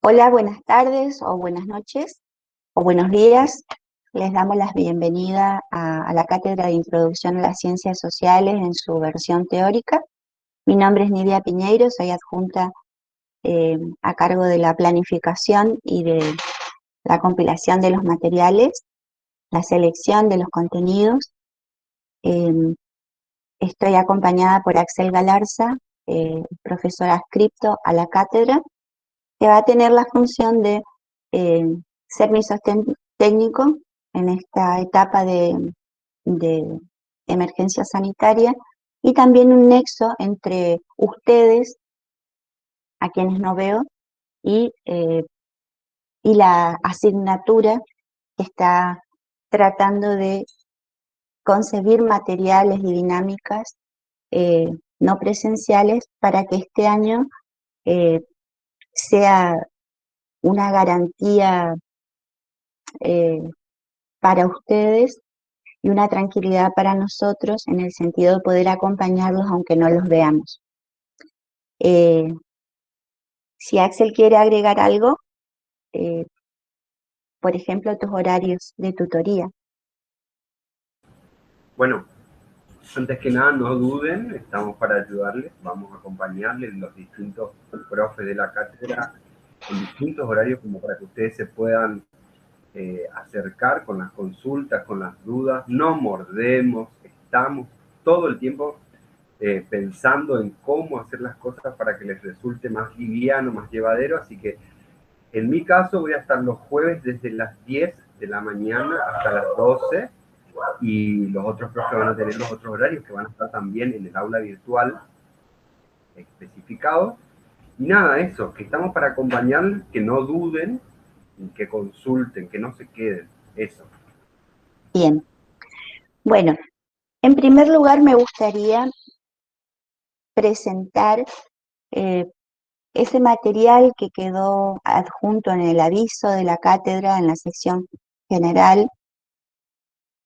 Hola, buenas tardes o buenas noches o buenos días. Les damos la bienvenida a la Cátedra de Introducción a las Ciencias Sociales en su versión teórica. Mi nombre es Nidia Piñeiro, soy adjunta a cargo de la planificación y de la compilación de los materiales, la selección de los contenidos. Eh, Estoy acompañada por Axel Galarza, profesor adscripto a la cátedra, que va a tener la función de eh, ser mi sostén técnico en esta etapa de emergencia sanitaria y también un nexo entre ustedes, a quienes no veo, y la asignatura que está tratando de concebir materiales y dinámicas eh, no presenciales para que este año eh, sea una garantía eh, para ustedes y una tranquilidad para nosotros en el sentido de poder acompañarlos aunque no los veamos. Eh, si Axel quiere agregar algo, eh, por ejemplo, tus horarios de tutoría. Bueno, antes que nada, no duden, estamos para ayudarles, vamos a acompañarles los distintos profes de la cátedra en distintos horarios como para que ustedes se puedan acercar con las consultas, con las dudas. No mordemos, estamos todo el tiempo pensando en cómo hacer las cosas para que les resulte más liviano, más llevadero, así que en mi caso voy a estar los jueves desde las 10 de la mañana hasta las 12 y los otros profes van a tener los otros horarios que van a estar también en el aula virtual especificados. Y nada, eso, que estamos para acompañarles, que no duden, que consulten, que no se queden, eso. Bien, bueno, en primer lugar me gustaría presentar eh, ese material que quedó adjunto en el aviso de la cátedra en la sección general,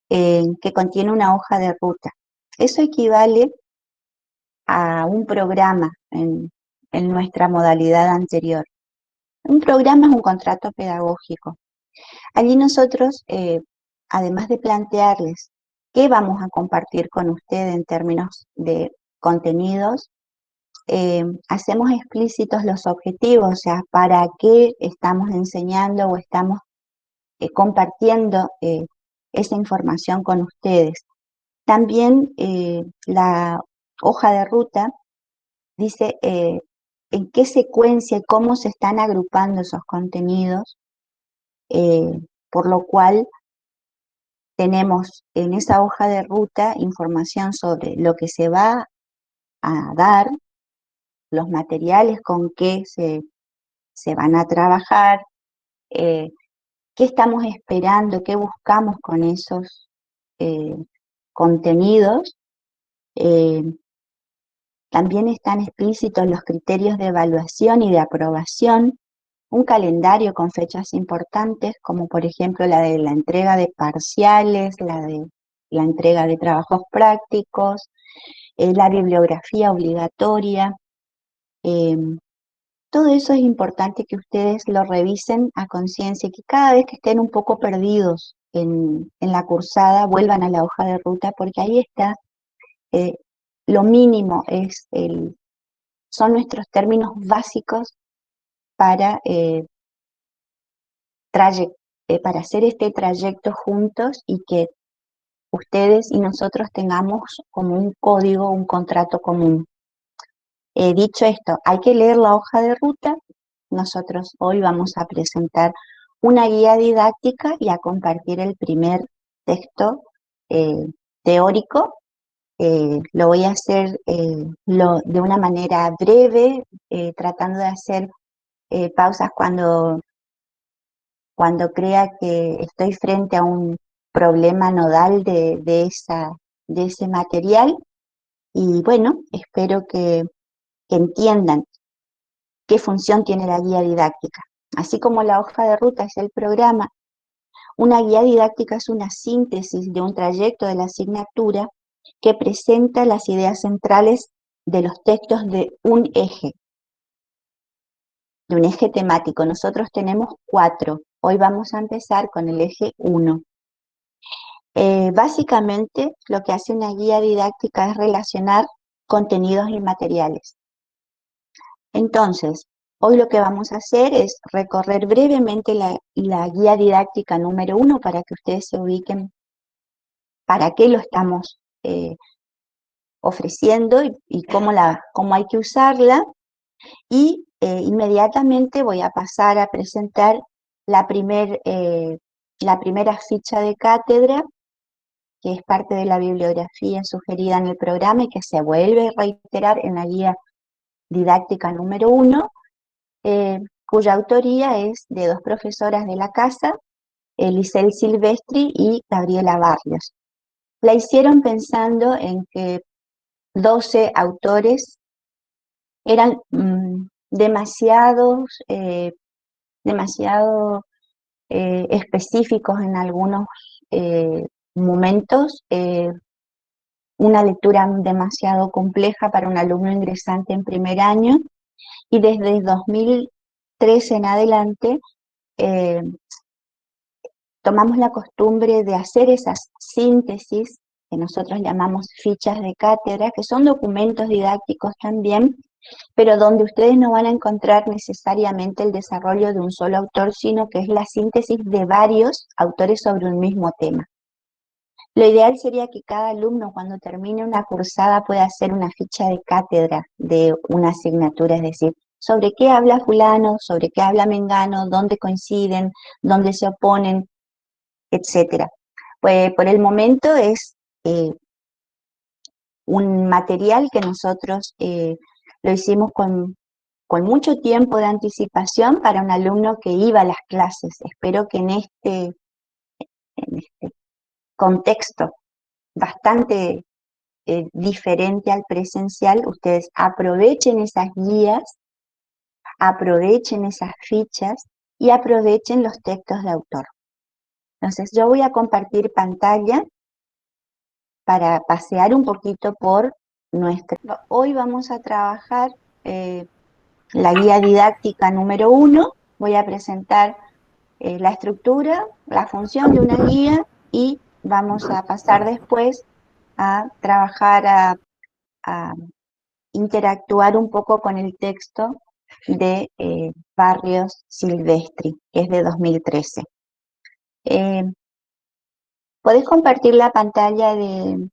que contiene una hoja de ruta. Eso equivale a un programa en nuestra modalidad anterior. Un programa es un contrato pedagógico. Allí nosotros, además de plantearles qué vamos a compartir con usted en términos de contenidos, hacemos explícitos los objetivos, o sea, para qué estamos enseñando o estamos compartiendo esa información con ustedes. También la hoja de ruta dice en qué secuencia y cómo se están agrupando esos contenidos, eh, por lo cual tenemos en esa hoja de ruta información sobre lo que se va a dar, los materiales con que se van a trabajar, eh, qué estamos esperando, qué buscamos con esos eh, contenidos. Eh, También están explícitos los criterios de evaluación y de aprobación, un calendario con fechas importantes, como por ejemplo la de la entrega de parciales, la de la entrega de trabajos prácticos, la bibliografía obligatoria. eh, Todo eso es importante que ustedes lo revisen a conciencia, que cada vez que estén un poco perdidos en la cursada, vuelvan a la hoja de ruta, porque ahí está eh, lo mínimo, son nuestros términos básicos para para hacer este trayecto juntos y que ustedes y nosotros tengamos como un código, un contrato común. Dicho esto, hay que leer la hoja de ruta. Nosotros hoy vamos a presentar una guía didáctica y a compartir el primer texto eh, teórico. Lo voy a hacer de una manera breve, tratando de hacer pausas cuando crea que estoy frente a un problema nodal de ese material. Y bueno, espero que entiendan qué función tiene la guía didáctica. Así como la hoja de ruta es el programa, una guía didáctica es una síntesis de un trayecto de la asignatura que presenta las ideas centrales de los textos de un eje. de un eje temático. Nosotros tenemos 4. Hoy vamos a empezar con el eje 1. Básicamente, lo que hace una guía didáctica es relacionar contenidos y materiales. Entonces, hoy lo que vamos a hacer es recorrer brevemente la guía didáctica número 1 para que ustedes se ubiquen para qué lo estamos ofreciendo y cómo hay que usarla. Y inmediatamente voy a pasar a presentar la primera ficha de cátedra, que es parte de la bibliografía sugerida en el programa y que se vuelve a reiterar en la guía didáctica número 1, cuya autoría es de 2 profesoras de la casa, Elisel Silvestri y Gabriela Barrios. La hicieron pensando en que 12 autores eran demasiado específicos en algunos momentos, una lectura demasiado compleja para un alumno ingresante en primer año, y desde 2013 en adelante tomamos la costumbre de hacer esas síntesis que nosotros llamamos fichas de cátedra, que son documentos didácticos también, pero donde ustedes no van a encontrar necesariamente el desarrollo de un solo autor, sino que es la síntesis de varios autores sobre un mismo tema. Lo ideal sería que cada alumno, cuando termine una cursada, pueda hacer una ficha de cátedra de una asignatura, es decir, sobre qué habla fulano, sobre qué habla mengano, dónde coinciden, dónde se oponen, etcétera. Pues por el momento es un material que nosotros lo hicimos con mucho tiempo de anticipación para un alumno que iba a las clases. Espero que en este contexto bastante diferente al presencial, ustedes aprovechen esas guías, aprovechen esas fichas y aprovechen los textos de autor. Entonces yo voy a compartir pantalla para pasear un poquito por nuestra... Hoy vamos a trabajar la guía didáctica número 1. Voy a presentar la estructura, la función de una guía y vamos a pasar después a trabajar, a interactuar un poco con el texto de Barrios Silvestri, que es de 2013. ¿Podés compartir la pantalla de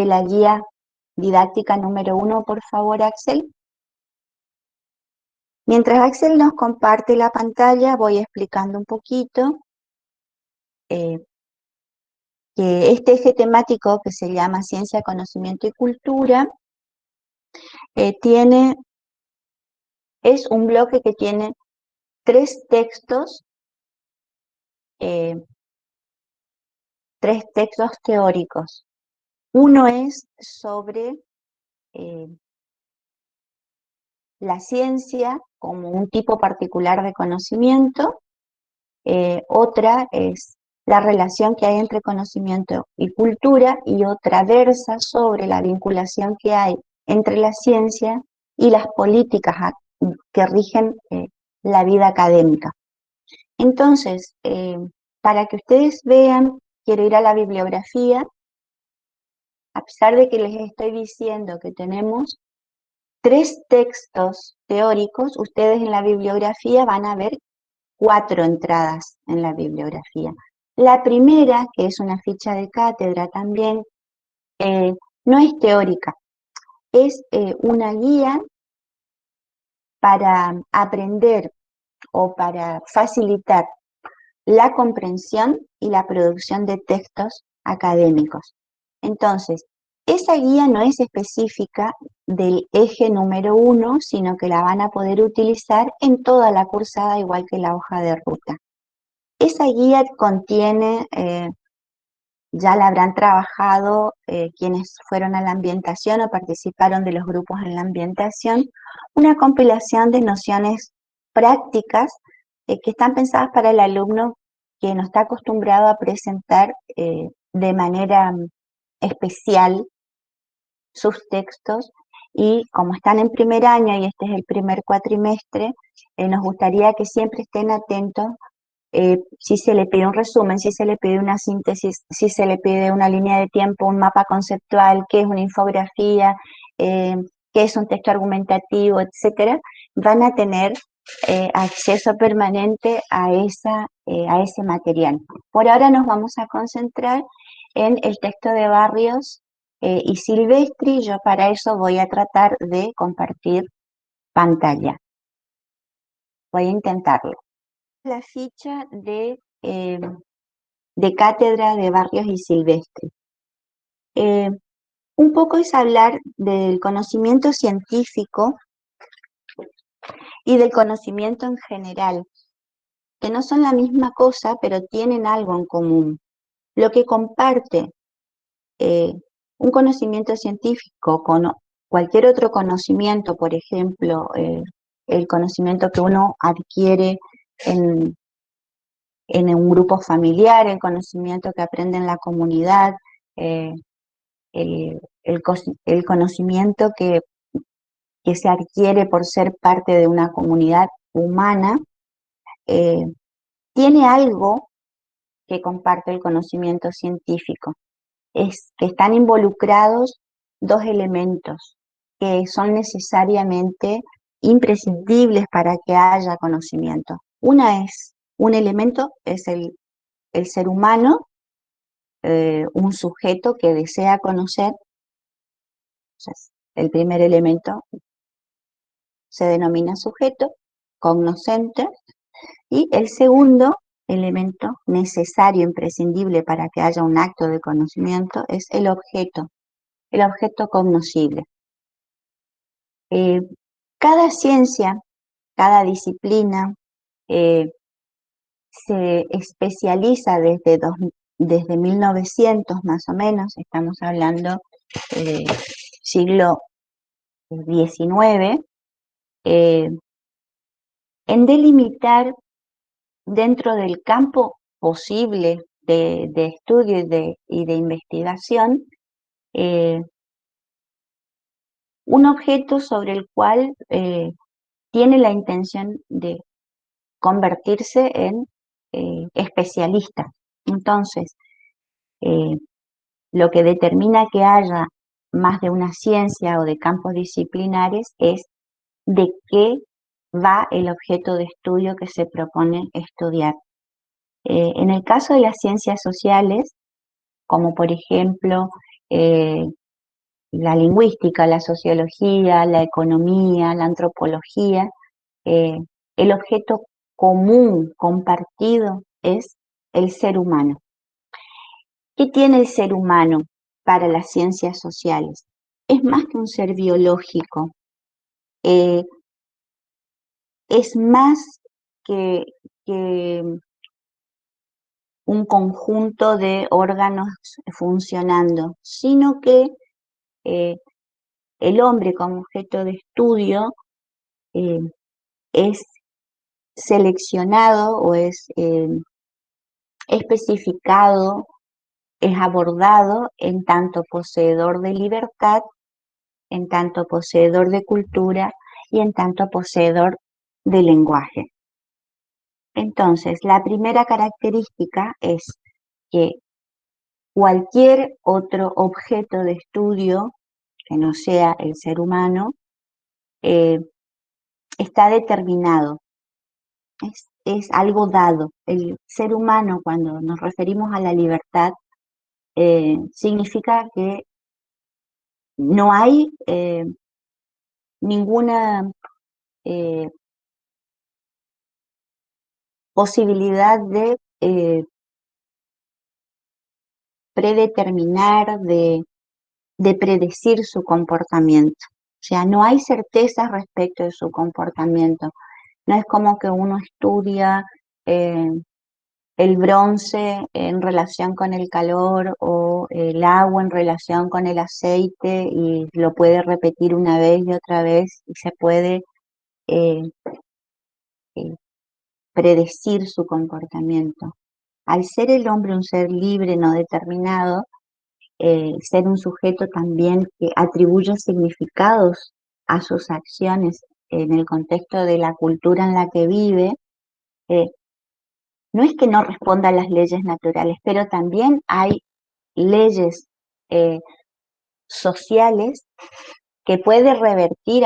la guía didáctica número 1, por favor, Axel? Mientras Axel nos comparte la pantalla, voy explicando un poquito que este eje temático, que se llama Ciencia, Conocimiento y Cultura, es un bloque que tiene 3 textos, 3 textos teóricos. Uno es sobre la ciencia como un tipo particular de conocimiento. Otra es la relación que hay entre conocimiento y cultura, y otra versa sobre la vinculación que hay entre la ciencia y las políticas que rigen la vida académica. Entonces, para que ustedes vean, quiero ir a la bibliografía. A pesar de que les estoy diciendo que tenemos 3 textos teóricos, ustedes en la bibliografía van a ver 4 entradas en la bibliografía. La primera, que es una ficha de cátedra también, no es teórica, es una guía para aprender o para facilitar la comprensión y la producción de textos académicos. Entonces, esa guía no es específica del eje número 1, sino que la van a poder utilizar en toda la cursada, igual que la hoja de ruta. Esa guía contiene, ya la habrán trabajado quienes fueron a la ambientación o participaron de los grupos en la ambientación, una compilación de nociones prácticas que están pensadas para el alumno que no está acostumbrado a presentar de manera especial sus textos y como están en primer año y este es el primer cuatrimestre, nos gustaría que siempre estén atentos si se le pide un resumen, si se le pide una síntesis, si se le pide una línea de tiempo, un mapa conceptual, qué es una infografía, eh, qué es un texto argumentativo, etcétera, van a tener acceso permanente a ese material. Por ahora nos vamos a concentrar en el texto de Barrios y Silvestri. Yo para eso voy a tratar de compartir pantalla. Voy a intentarlo. La ficha de cátedra de Barrios y Silvestri. Un poco es hablar del conocimiento científico y del conocimiento en general, que no son la misma cosa, pero tienen algo en común. Lo que comparte un conocimiento científico con cualquier otro conocimiento, por ejemplo, el conocimiento que uno adquiere en un grupo familiar, el conocimiento que aprende en la comunidad, eh, el conocimiento que se adquiere por ser parte de una comunidad humana, eh, tiene algo que comparte el conocimiento científico. Es que están involucrados dos elementos que son necesariamente imprescindibles para que haya conocimiento. Un elemento es el ser humano, un sujeto que desea conocer. Entonces, el primer elemento se denomina sujeto, cognoscente, y el segundo elemento necesario, imprescindible para que haya un acto de conocimiento es el objeto cognoscible. Cada ciencia, cada disciplina se especializa desde 1900 más o menos, estamos hablando siglo XIX, en delimitar dentro del campo posible de estudio y de investigación un objeto sobre el cual tiene la intención de convertirse en especialista. Entonces, lo que determina que haya más de una ciencia o de campos disciplinares es de qué va el objeto de estudio que se propone estudiar. En el caso de las ciencias sociales, como por ejemplo la lingüística, la sociología, la economía, la antropología, el objeto común, compartido, es el ser humano. ¿Qué tiene el ser humano para las ciencias sociales? Es más que un ser biológico, eh, es más que un conjunto de órganos funcionando, sino que el hombre como objeto de estudio es seleccionado o es especificado, es abordado en tanto poseedor de libertad, en tanto poseedor de cultura y en tanto poseedor de lenguaje. Entonces, la primera característica es que cualquier otro objeto de estudio que no sea el ser humano está determinado, es algo dado. El ser humano, cuando nos referimos a la libertad, significa que no hay ninguna posibilidad de predeterminar, de predecir su comportamiento. O sea, no hay certezas respecto de su comportamiento. No es como que uno estudia el bronce en relación con el calor o el agua en relación con el aceite y lo puede repetir una vez y otra vez y se puede eh, eh, predecir su comportamiento. Al ser el hombre un ser libre, no determinado, ser un sujeto también que atribuye significados a sus acciones en el contexto de la cultura en la que vive, no es que no responda a las leyes naturales, pero también hay leyes sociales que puede revertir,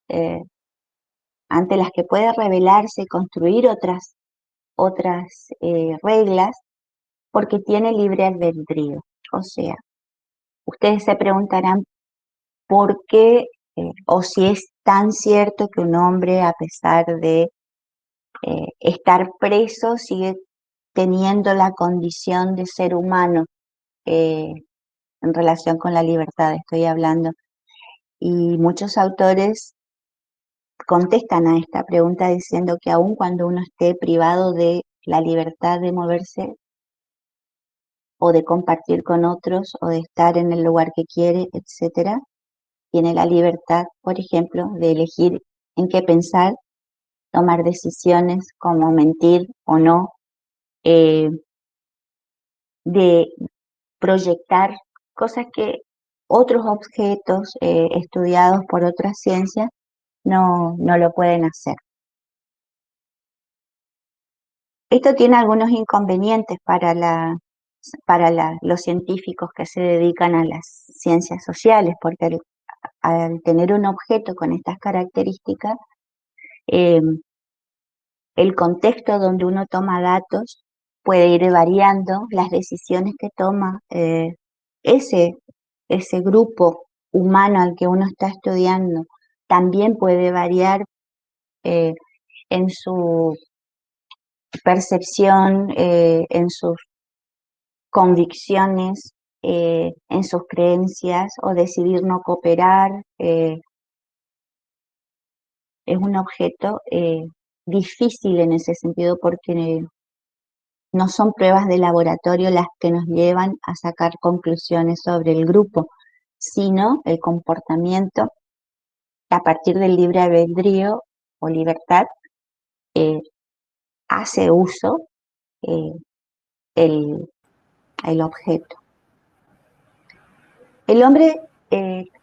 eh, ante las que puede rebelarse, construir otras reglas, porque tiene libre albedrío. O sea, ustedes se preguntarán por qué, o si es tan cierto que un hombre, a pesar de estar preso, sigue teniendo la condición de ser humano, en relación con la libertad, estoy hablando. Y muchos autores contestan a esta pregunta diciendo que aun cuando uno esté privado de la libertad de moverse o de compartir con otros o de estar en el lugar que quiere, etcétera, tiene la libertad, por ejemplo, de elegir en qué pensar, tomar decisiones como mentir o no, eh, de proyectar cosas que otros objetos estudiados por otras ciencias no lo pueden hacer. Esto tiene algunos inconvenientes para los científicos que se dedican a las ciencias sociales, porque al tener un objeto con estas características, eh, el contexto donde uno toma datos puede ir variando, las decisiones que toma ese, ese grupo humano al que uno está estudiando también puede variar eh, en su percepción, en sus convicciones, en sus creencias o decidir no cooperar. Es un objeto difícil en ese sentido porque no son pruebas de laboratorio las que nos llevan a sacar conclusiones sobre el grupo, sino el comportamiento que a partir del libre albedrío o libertad eh, hace uso eh, el, el objeto. El hombre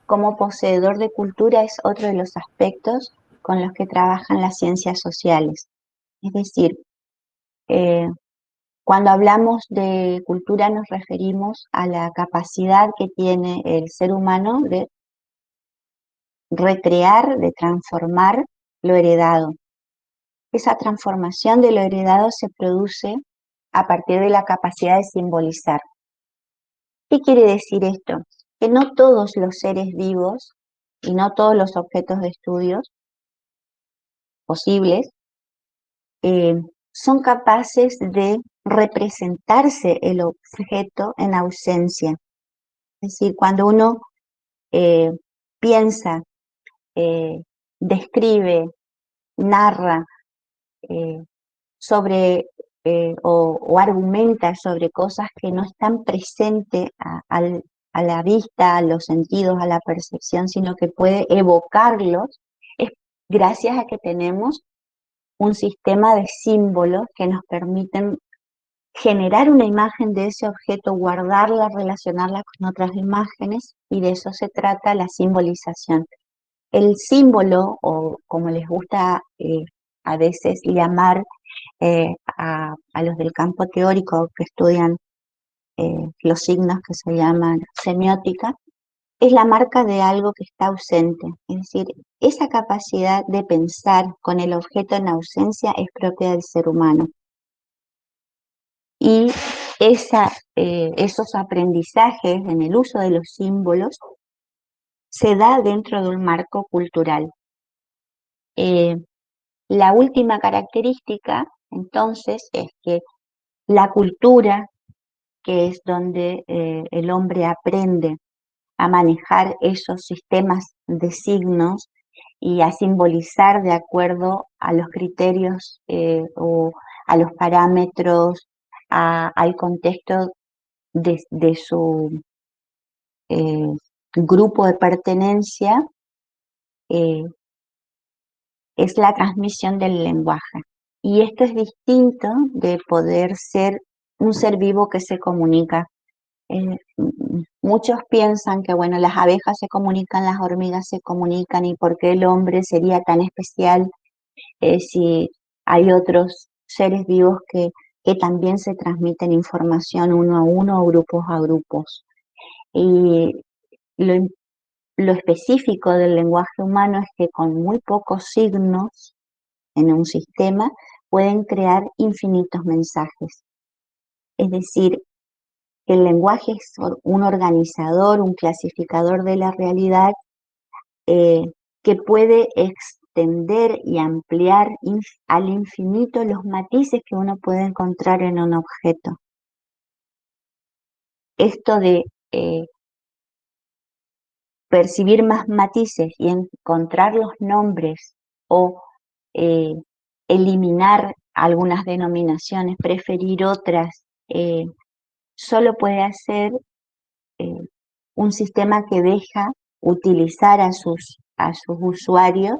como poseedor de cultura es otro de los aspectos con los que trabajan las ciencias sociales. Es decir, cuando hablamos de cultura nos referimos a la capacidad que tiene el ser humano de recrear, de transformar lo heredado. Esa transformación de lo heredado se produce a partir de la capacidad de simbolizar. ¿Qué quiere decir esto? Que no todos los seres vivos y no todos los objetos de estudios posibles eh, son capaces de representarse el objeto en ausencia. Es decir, cuando uno eh, piensa, eh, describe, narra eh, sobre o argumenta sobre cosas que no están presentes a la vista, a los sentidos, a la percepción, sino que puede evocarlos, es gracias a que tenemos un sistema de símbolos que nos permiten generar una imagen de ese objeto, guardarla, relacionarla con otras imágenes, y de eso se trata la simbolización. El símbolo, o como les gusta a veces llamar a los del campo teórico que estudian los signos que se llaman semiótica, es la marca de algo que está ausente. Es decir, esa capacidad de pensar con el objeto en ausencia es propia del ser humano. Y esos aprendizajes en el uso de los símbolos se da dentro de un marco cultural. La última característica, entonces, es que la cultura, que es donde el hombre aprende a manejar esos sistemas de signos y a simbolizar de acuerdo a los criterios o a los parámetros, al contexto de su eh, grupo de pertenencia, eh, es la transmisión del lenguaje. Y esto es distinto de poder ser un ser vivo que se comunica. Muchos piensan que, bueno, las abejas se comunican, las hormigas se comunican, y por qué el hombre sería tan especial si hay otros seres vivos que también se transmiten información uno a uno o grupos a grupos. Y lo, lo específico del lenguaje humano es que con muy pocos signos en un sistema pueden crear infinitos mensajes. Es decir, el lenguaje es un organizador, un clasificador de la realidad eh, que puede extender y ampliar al infinito los matices que uno puede encontrar en un objeto. Esto de percibir más matices y encontrar los nombres o eh, eliminar algunas denominaciones, preferir otras, solo puede hacer eh, un sistema que deja utilizar a sus usuarios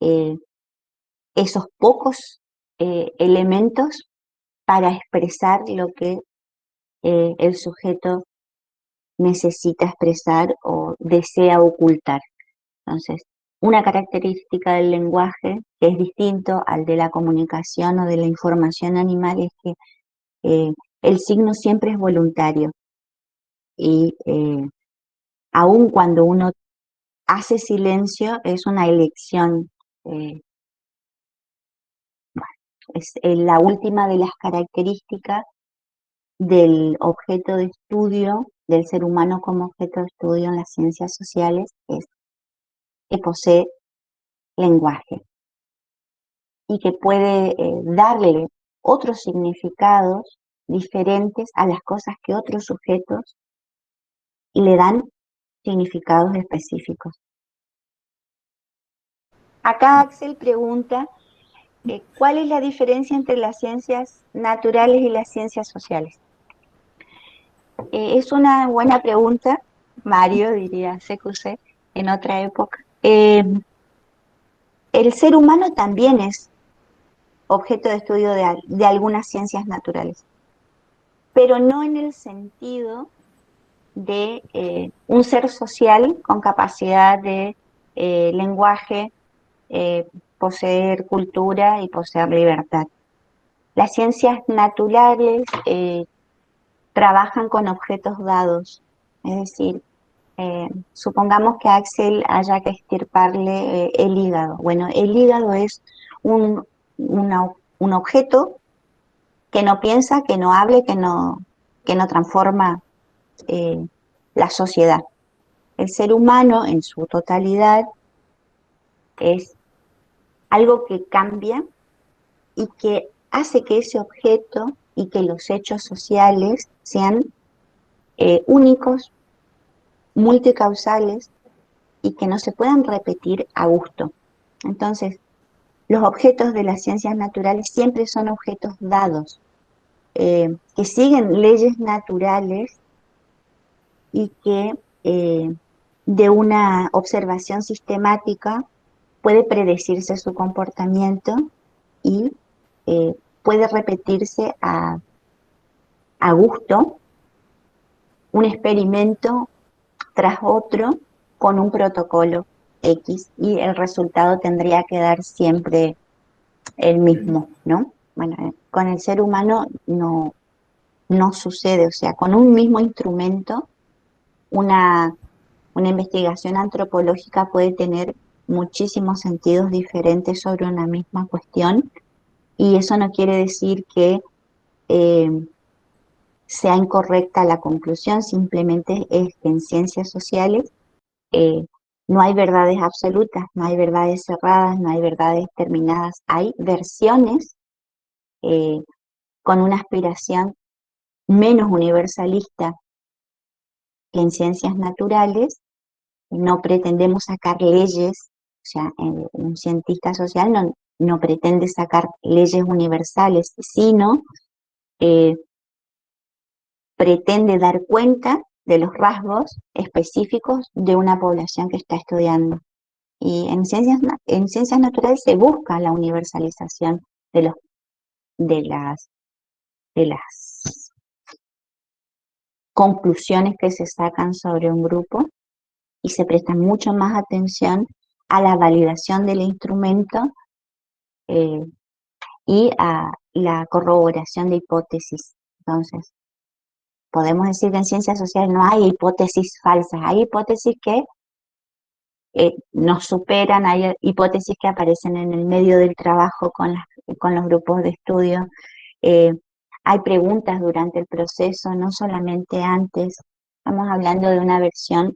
eh, esos pocos elementos para expresar lo que el sujeto necesita expresar o desea ocultar. Entonces, una característica del lenguaje que es distinto al de la comunicación o de la información animal es que el signo siempre es voluntario, y aun cuando uno hace silencio es una elección. Bueno, es la última de las características del objeto de estudio, del ser humano como objeto de estudio en las ciencias sociales, es que posee lenguaje y que puede darle otros significados diferentes a las cosas que otros sujetos le dan significados específicos. Acá Axel pregunta, ¿cuál es la diferencia entre las ciencias naturales y las ciencias sociales? Es una buena pregunta, Mario, diría CQC, en otra época. El ser humano también es objeto de estudio de algunas ciencias naturales, pero no en el sentido de un ser social con capacidad de lenguaje, poseer cultura y poseer libertad. Las ciencias naturales trabajan con objetos dados, es decir, supongamos que a Axel haya que extirparle el hígado. Bueno, el hígado es un, un objeto que no piensa, que no hable, que no transforma la sociedad. El ser humano en su totalidad es algo que cambia y que hace que ese objeto y que los hechos sociales sean únicos, multicausales y que no se puedan repetir a gusto. Entonces, los objetos de las ciencias naturales siempre son objetos dados, que siguen leyes naturales y que de una observación sistemática puede predecirse su comportamiento y puede repetirse a gusto un experimento tras otro con un protocolo X, y el resultado tendría que dar siempre el mismo, ¿no? Bueno, con el ser humano no sucede, o sea, con un mismo instrumento, una investigación antropológica puede tener muchísimos sentidos diferentes sobre una misma cuestión, y eso no quiere decir que eh, sea incorrecta la conclusión, simplemente es que en ciencias sociales eh, no hay verdades absolutas, no hay verdades cerradas, no hay verdades terminadas, hay versiones eh, con una aspiración menos universalista que en ciencias naturales. No pretendemos sacar leyes, o sea, un cientista social no pretende sacar leyes universales, sino eh, pretende dar cuenta de los rasgos específicos de una población que está estudiando. Y en ciencias naturales se busca la universalización de los, de las, de las, conclusiones que se sacan sobre un grupo y se presta mucho más atención a la validación del instrumento eh, y a la corroboración de hipótesis. Entonces, podemos decir que en ciencias sociales no hay hipótesis falsas, hay hipótesis que nos superan, hay hipótesis que aparecen en el medio del trabajo con los grupos de estudio, eh, hay preguntas durante el proceso, no solamente antes. Estamos hablando de una versión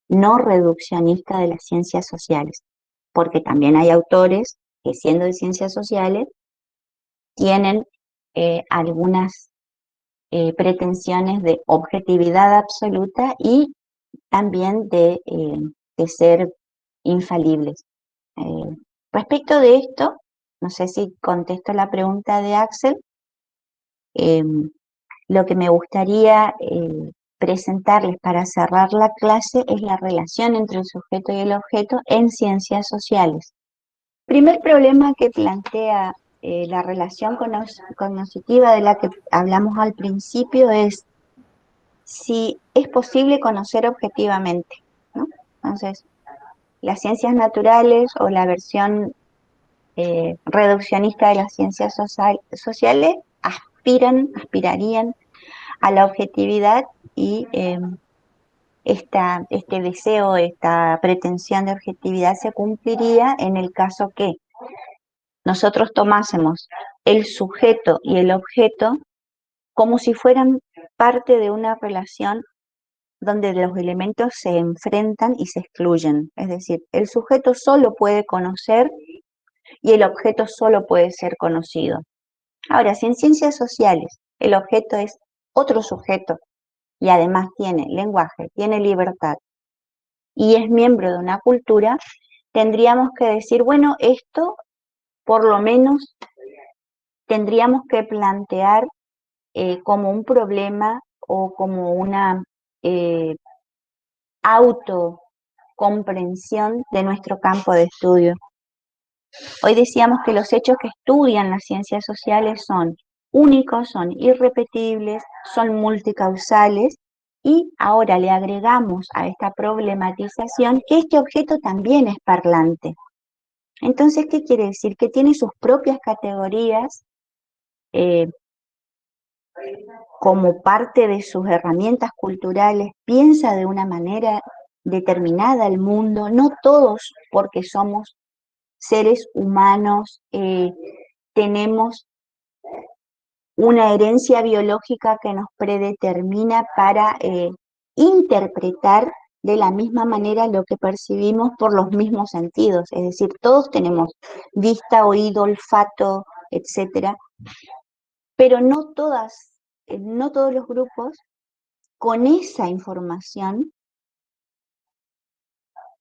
no reduccionista de las ciencias sociales, porque también hay autores que siendo de ciencias sociales tienen algunas pretensiones de objetividad absoluta y también de ser infalibles. Respecto de esto, no sé si contesto la pregunta de Axel, eh, lo que me gustaría presentarles para cerrar la clase es la relación entre el sujeto y el objeto en ciencias sociales. Primer problema que plantea la relación cognitiva de la que hablamos al principio es si es posible conocer objetivamente, ¿no? Entonces, las ciencias naturales o la versión reduccionista de las ciencias sociales aspirarían a la objetividad y este deseo, esta pretensión de objetividad se cumpliría en el caso que nosotros tomásemos el sujeto y el objeto como si fueran parte de una relación donde los elementos se enfrentan y se excluyen. Es decir, el sujeto solo puede conocer y el objeto solo puede ser conocido. Ahora, si en ciencias sociales el objeto es otro sujeto y además tiene lenguaje, tiene libertad y es miembro de una cultura, tendríamos que decir, bueno, esto por lo menos tendríamos que plantear como un problema o como una eh, autocomprensión de nuestro campo de estudio. Hoy decíamos que los hechos que estudian las ciencias sociales son únicos, son irrepetibles, son multicausales y ahora le agregamos a esta problematización que este objeto también es parlante. Entonces, ¿qué quiere decir? Que tiene sus propias categorías como parte de sus herramientas culturales, piensa de una manera determinada el mundo, no todos porque somos seres humanos, tenemos una herencia biológica que nos predetermina para interpretar de la misma manera lo que percibimos por los mismos sentidos. Es decir, todos tenemos vista, oído, olfato, etcétera, pero no todos los grupos con esa información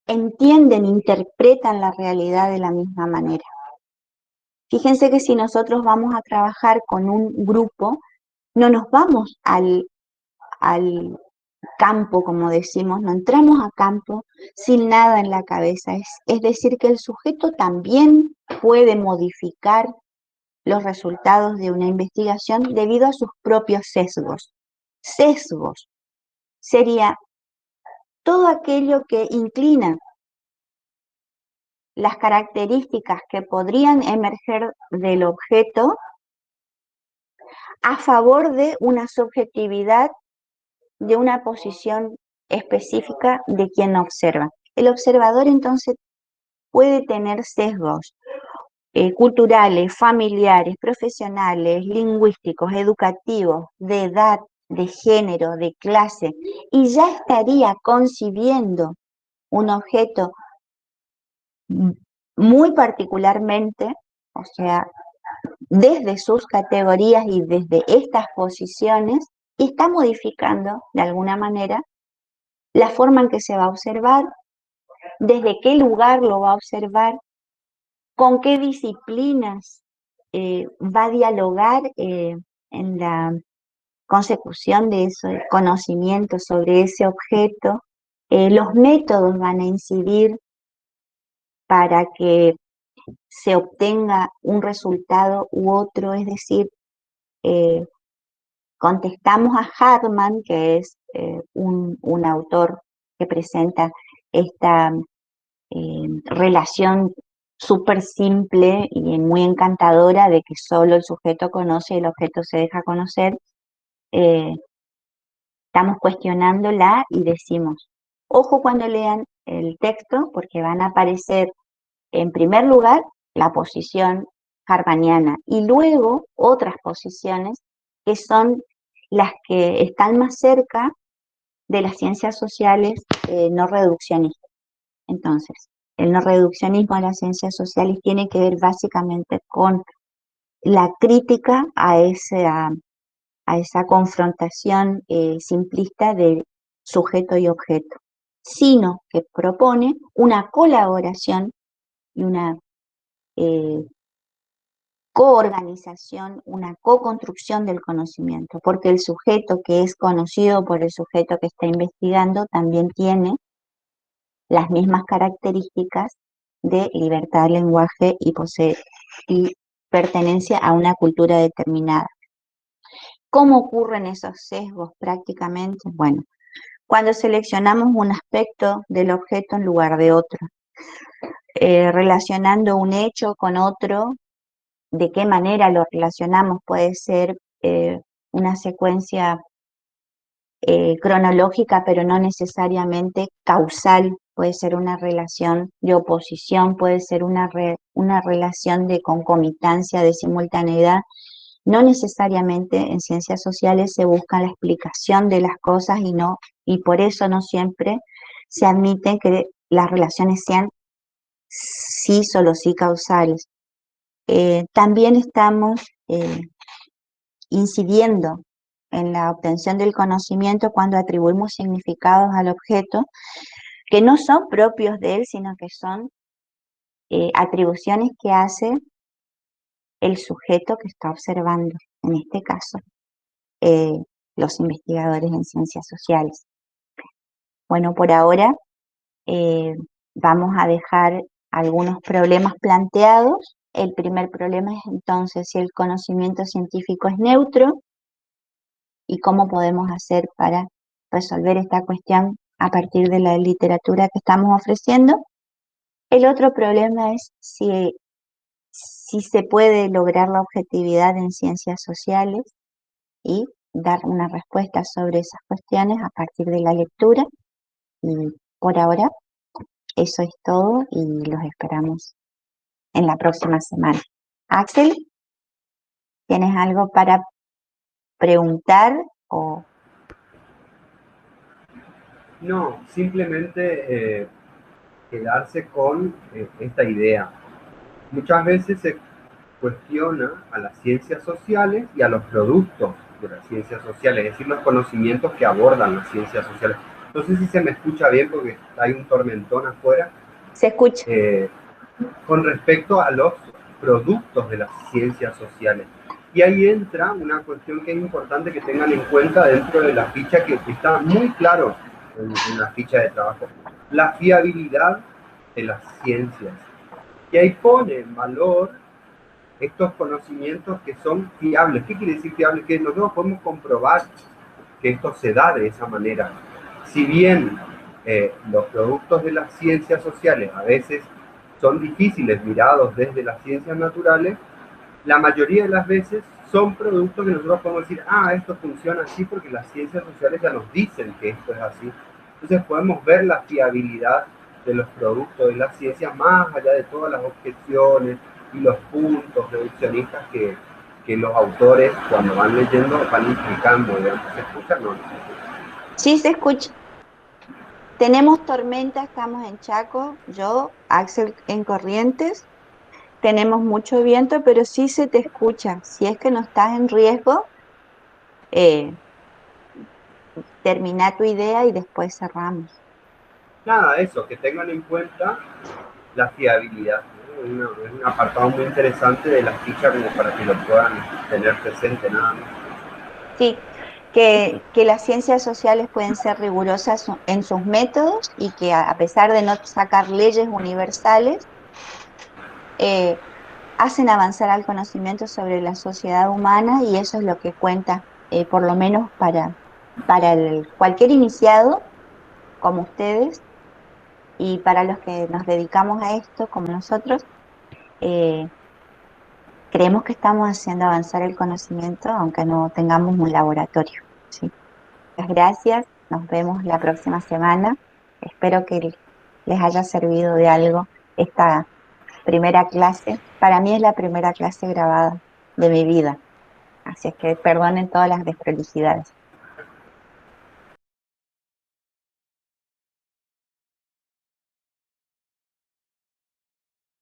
entienden, interpretan la realidad de la misma manera. Fíjense que si nosotros vamos a trabajar con un grupo, no nos vamos al campo, como decimos, no entramos a campo sin nada en la cabeza. Es decir, que el sujeto también puede modificar los resultados de una investigación debido a sus propios sesgos. Sesgos sería todo aquello que inclina las características que podrían emerger del objeto a favor de una subjetividad, de una posición específica de quien observa. El observador entonces puede tener sesgos culturales, familiares, profesionales, lingüísticos, educativos, de edad, de género, de clase, y ya estaría concibiendo un objeto muy particularmente, o sea, desde sus categorías y desde estas posiciones, y está modificando de alguna manera la forma en que se va a observar, desde qué lugar lo va a observar, con qué disciplinas va a dialogar en la consecución de ese conocimiento sobre ese objeto. Los métodos van a incidir para que se obtenga un resultado u otro, es decir, contestamos a Hartman, que es un autor que presenta esta relación súper simple y muy encantadora de que solo el sujeto conoce y el objeto se deja conocer. Estamos cuestionándola y decimos, ojo cuando lean el texto, porque van a aparecer en primer lugar la posición harbaniana y luego otras posiciones que son las que están más cerca de las ciencias sociales no reduccionistas. Entonces, el no reduccionismo de las ciencias sociales tiene que ver básicamente con la crítica a esa confrontación simplista de sujeto y objeto, sino que propone una colaboración y una eh, coorganización, una co-construcción del conocimiento, porque el sujeto que es conocido por el sujeto que está investigando también tiene las mismas características de libertad de lenguaje y pertenencia a una cultura determinada. ¿Cómo ocurren esos sesgos prácticamente? Bueno, cuando seleccionamos un aspecto del objeto en lugar de otro, relacionando un hecho con otro, ¿de qué manera lo relacionamos? Puede ser una secuencia cronológica, pero no necesariamente causal, puede ser una relación de oposición, puede ser una relación de concomitancia, de simultaneidad. No necesariamente en ciencias sociales se busca la explicación de las cosas y por eso no siempre se admite que las relaciones sean sí, solo sí causales. También estamos incidiendo en la obtención del conocimiento cuando atribuimos significados al objeto que no son propios de él, sino que son atribuciones que hace el sujeto que está observando, en este caso, eh, los investigadores en ciencias sociales. Bueno, por ahora eh, vamos a dejar algunos problemas planteados. El primer problema es entonces si el conocimiento científico es neutro y cómo podemos hacer para resolver esta cuestión a partir de la literatura que estamos ofreciendo. El otro problema es si se puede lograr la objetividad en ciencias sociales y dar una respuesta sobre esas cuestiones a partir de la lectura. Y por ahora, eso es todo y los esperamos en la próxima semana. Axel, ¿tienes algo para preguntar o No, simplemente quedarse con esta idea. Muchas veces se cuestiona a las ciencias sociales y a los productos de las ciencias sociales, es decir, los conocimientos que abordan las ciencias sociales. No sé si se me escucha bien porque hay un tormentón afuera. se escucha? Con respecto a los productos de las ciencias sociales. Y ahí entra una cuestión que es importante que tengan en cuenta dentro de la ficha, que está muy claro en la ficha de trabajo: la fiabilidad de las ciencias. Y ahí pone en valor estos conocimientos que son fiables. ¿Qué quiere decir fiables? Que nosotros podemos comprobar que esto se da de esa manera. Si bien los productos de las ciencias sociales a veces son difíciles mirados desde las ciencias naturales, la mayoría de las veces son productos que nosotros podemos decir, ah, esto funciona así porque las ciencias sociales ya nos dicen que esto es así. Entonces podemos ver la fiabilidad de los productos de la ciencia más allá de todas las objeciones y los puntos reduccionistas que los autores cuando van leyendo van implicando. ¿Se escucha? No, no se escucha. Sí, se escucha. Tenemos tormenta, estamos en Chaco, yo, Axel en Corrientes, tenemos mucho viento, pero sí se te escucha. Si es que no estás en riesgo, eh, termina tu idea y después cerramos. Nada, eso, que tengan en cuenta la fiabilidad, ¿no? Es un apartado muy interesante de la ficha como para que lo puedan tener presente nada más. Sí, que las ciencias sociales pueden ser rigurosas en sus métodos y que a pesar de no sacar leyes universales, eh, hacen avanzar al conocimiento sobre la sociedad humana y eso es lo que cuenta, por lo menos para cualquier iniciado como ustedes y para los que nos dedicamos a esto como nosotros, eh, creemos que estamos haciendo avanzar el conocimiento aunque no tengamos un laboratorio, ¿sí? Muchas gracias, nos vemos la próxima semana. Espero que les haya servido de algo esta primera clase. Para mí es la primera clase grabada de mi vida, así es que perdonen todas las desprolijidades.